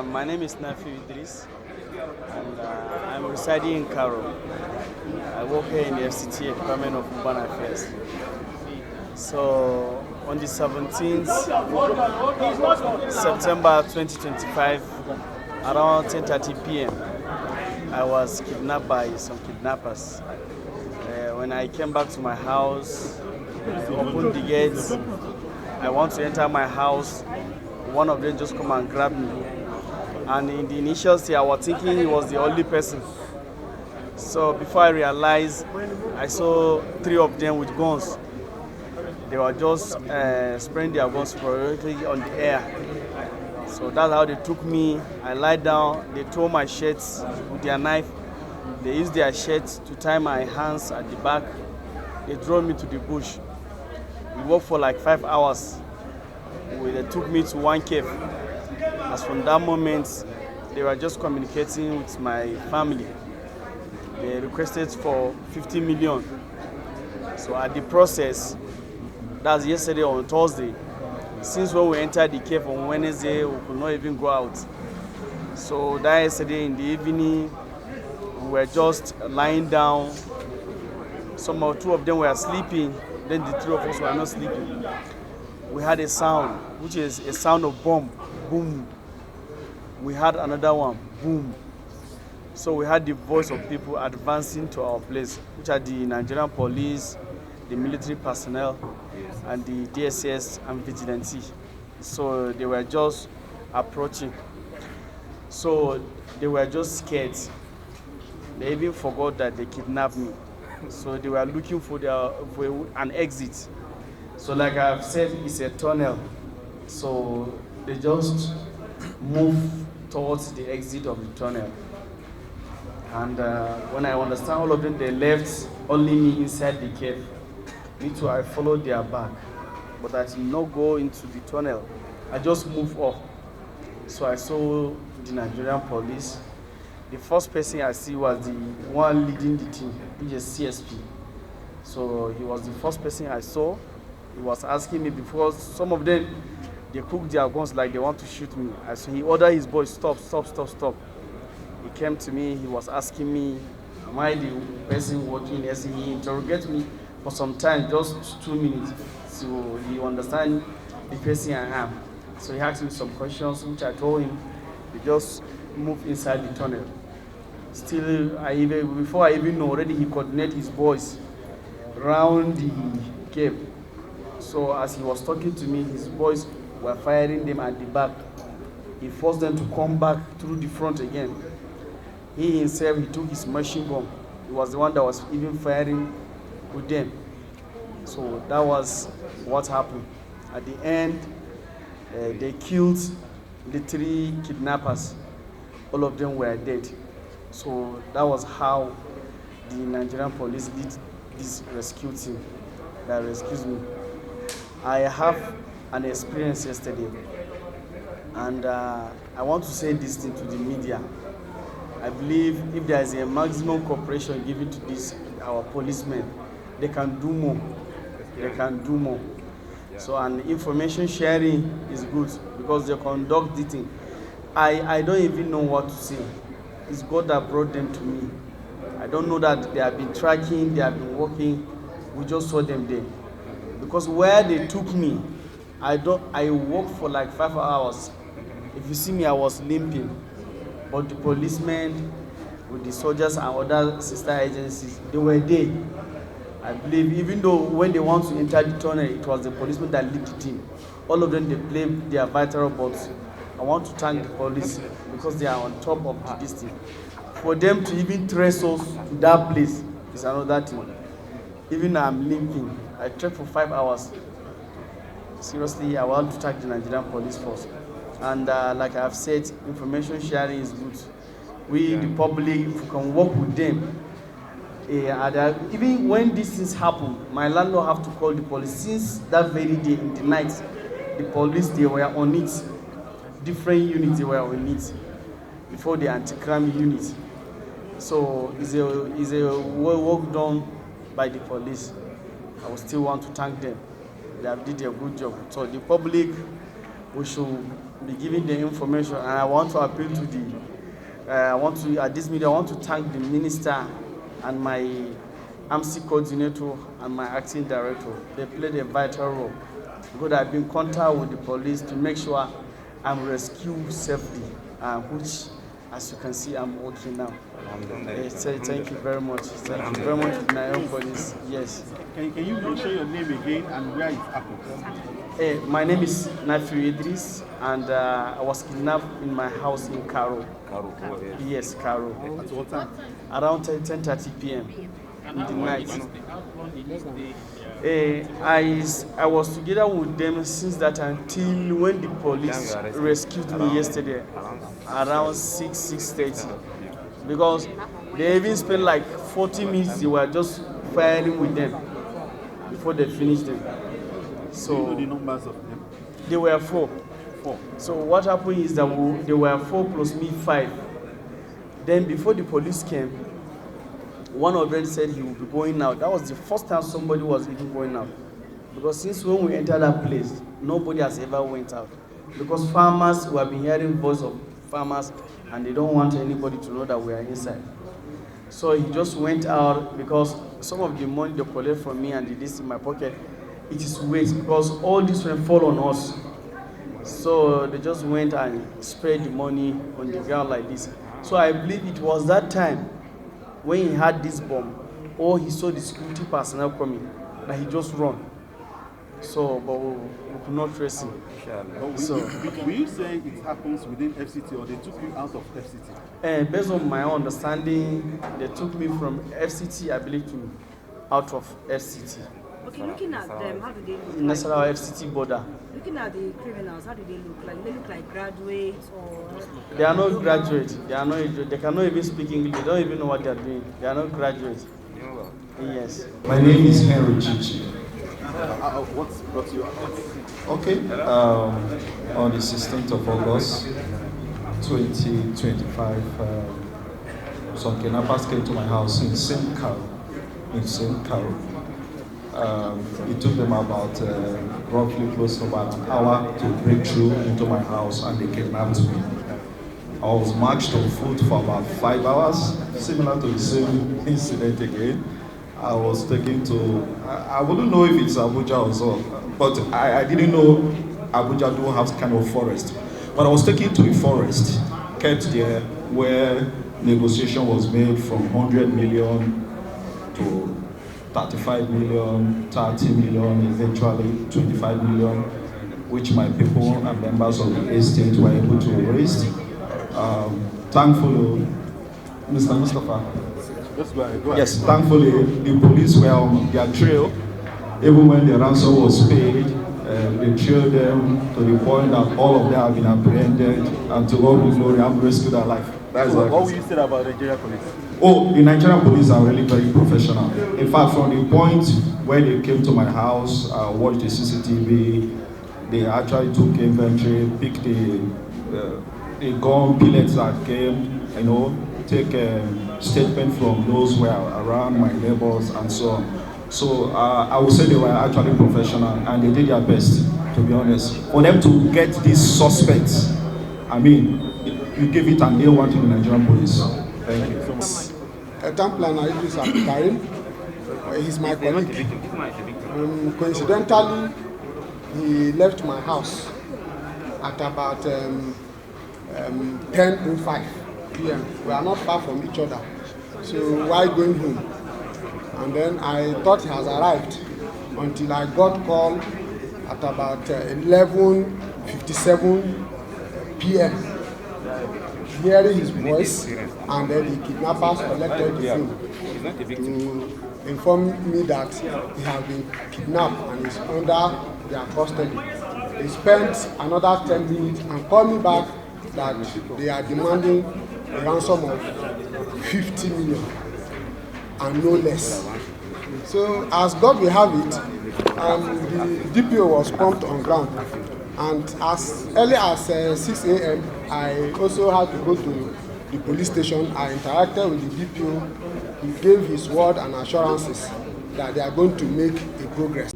My name is Nafiu Idris, and I'm residing in Karu. I work here in the FCTA Department of Urban Affairs. So, on the 17th September 2025, around 10:30 p.m., I was kidnapped by some kidnappers. When I came back to my house, I opened the gates. I want to enter my house. One of them just come and grab me. And in the initial stage, I was thinking he was the only person. So before I realized, I saw three of them with guns. They were just spraying their guns periodically on the air. So that's how they took me. I lied down. They tore my shirts with their knife. They used their shirts to tie my hands at the back. They drove me to the bush. We worked for like 5 hours. They took me to one cave. As from that moment, they were just communicating with my family. They requested for 50 million. So at the process, that's yesterday on Thursday. Since when we entered the cave on Wednesday, we could not even go out. So that yesterday in the evening, we were just lying down. Two of them were sleeping, then the three of us were not sleeping. We had a sound, which is a sound of bomb, boom. We had another one, boom. So we had the voice of people advancing to our place, which are the Nigerian police, the military personnel, and the DSS and Vigilantes. So they were just approaching. So they were just scared. They even forgot that they kidnapped me. So they were looking for an exit. So like I've said, it's a tunnel. So they just move towards the exit of the tunnel. And when I understand all of them, they left only me inside the cave. Me too, I followed their back. But I did not go into the tunnel. I just moved off. So I saw the Nigerian police. The first person I see was the one leading the team, which is CSP. So he was the first person I saw. He was asking me, because some of them, they cooked their guns like they want to shoot me. So he ordered his boys, stop. He came to me, he was asking me, am I the person working? Yes, he interrogated me for some time, just 2 minutes. So he understand the person I am. So he asked me some questions, which I told him. We just moved inside the tunnel. Still, before I even know, already he coordinated his boys around the cave. So as he was talking to me, his boys were firing them at the back. He forced them to come back through the front again. He himself, he took his machine gun. He was the one that was even firing with them. So that was what happened. At the end, they killed the 3 kidnappers. All of them were dead. So that was how the Nigerian police did this rescue team that rescued me. I have an experience yesterday, and I want to say this thing to the media. I believe if there is a maximum cooperation given to our policemen, they can do more. They can do more. So, and information sharing is good because they conduct the thing. I don't even know what to say. It's God that brought them to me. I don't know that they have been tracking, they have been working. We just saw them there. Because where they took me, I worked for like 5 hours. If you see me, I was limping. But the policemen with the soldiers and other sister agencies, they were there. I believe, even though when they want to enter the tunnel, it was the policemen that lead the team. All of them, they played their vital roles. I want to thank the police because they are on top of this thing. For them to even trace us to that place is another thing. Even I'm limping. I trekked for 5 hours. Seriously, I want to thank the Nigerian police force. And like I've said, information sharing is good. We, the public, if we can work with them. Even when these things happen, my landlord have to call the police. Since that very day in the night, the police, they were on it. Different units, they were on it before the anti-crime unit. So it's a work done by the police. I would still want to thank them. They have did a good job. So the public, we should be giving the information. And I want to appeal to the, at this meeting, I want to thank the minister and my MC coordinator and my acting director. They played a vital role because I've been in contact with the police to make sure I'm rescued safely, which, as you can see, I'm working now. Thank you very much. Thank you very much, Nigerian Police. Yes. Can you share your name again and where it happened? My name is Nafiu Idris, and I was kidnapped in my house in Karu. Yes, Karu. At what time? Around 10:30 p.m. in the night. I was together with them since that until when the police rescued me yesterday, around 6:30. Because they even spent like 40 minutes, they were just firing with them before they finished them. So do you know the numbers of them? They were four. So what happened is that they were 4 plus me 5. Then before the police came, one of them said he would be going out. That was the first time somebody was even going out. Because since when we entered that place, nobody has ever went out. Because farmers, we have been hearing voice of farmers, and they don't want anybody to know that we are inside. So he just went out because some of the money they collect from me and this in my pocket, it is waste because all this will fall on us. So they just went and spread the money on the ground like this. So I believe it was that time when he had this bomb or he saw the security personnel coming that he just run. So, but we could not trace him. Will you say it happens within FCT or they took you out of FCT? Based on my understanding, they took me from FCT, I believe, to out of FCT. Okay, looking at them, how do they look? National FCT border. Looking at the criminals, how do they look like? They look like graduates or? They are not graduates. They cannot even speak English. They don't even know what they are doing. They are not graduates. Yes. My name is Henry Chichi. What's brought you out? Okay. On the 16th of August, 2025, some kidnappers came to my house in St. Karu. It took them about roughly close to about an hour to break through into my house, and they kidnapped me. I was marched on foot for about 5 hours, similar to the same incident again. I was taken to, I wouldn't know if it's Abuja or so, but I didn't know Abuja do have kind of forest. But I was taken to a forest, kept there, where negotiation was made from 100 million to 35 million, 30 million, eventually 25 million, which my people and members of the estate were able to raise. Thankfully, Mr. Mustafa. Yes, thankfully, the police were on their trail. Even when the ransom was paid, they trailed them to the point that all of them have been apprehended, and to God be glory, have rescued their life. That's what will you say about the Nigerian police? Oh, the Nigerian police are really very professional. In fact, from the point where they came to my house, watched the CCTV, they actually took inventory, picked the gun pellets that came, take a statement from those who were around, my neighbors, and so on. So I would say they were actually professional, and they did their best, to be honest. For them to get these suspects, I mean, you give it an A1 to the Nigerian police. Thank you so much. Thepremiernews Idris Karu. He's my colleague. Coincidentally, he left my house at about 10:05 p.m. We are not far from each other. So while going home, and then I thought he has arrived until I got call at about 11:57 p.m. Hearing his voice, and then the kidnappers collected the phone to inform me that he has been kidnapped and is under their custody. They spent another 10 minutes and called me back that they are demanding a ransom of 50 million and no less. So as God will have it, the DPO was pumped on ground, and as early as 6 a.m. I also had to go to the police station. I interacted with the DPO. He gave his word and assurances that they are going to make a progress.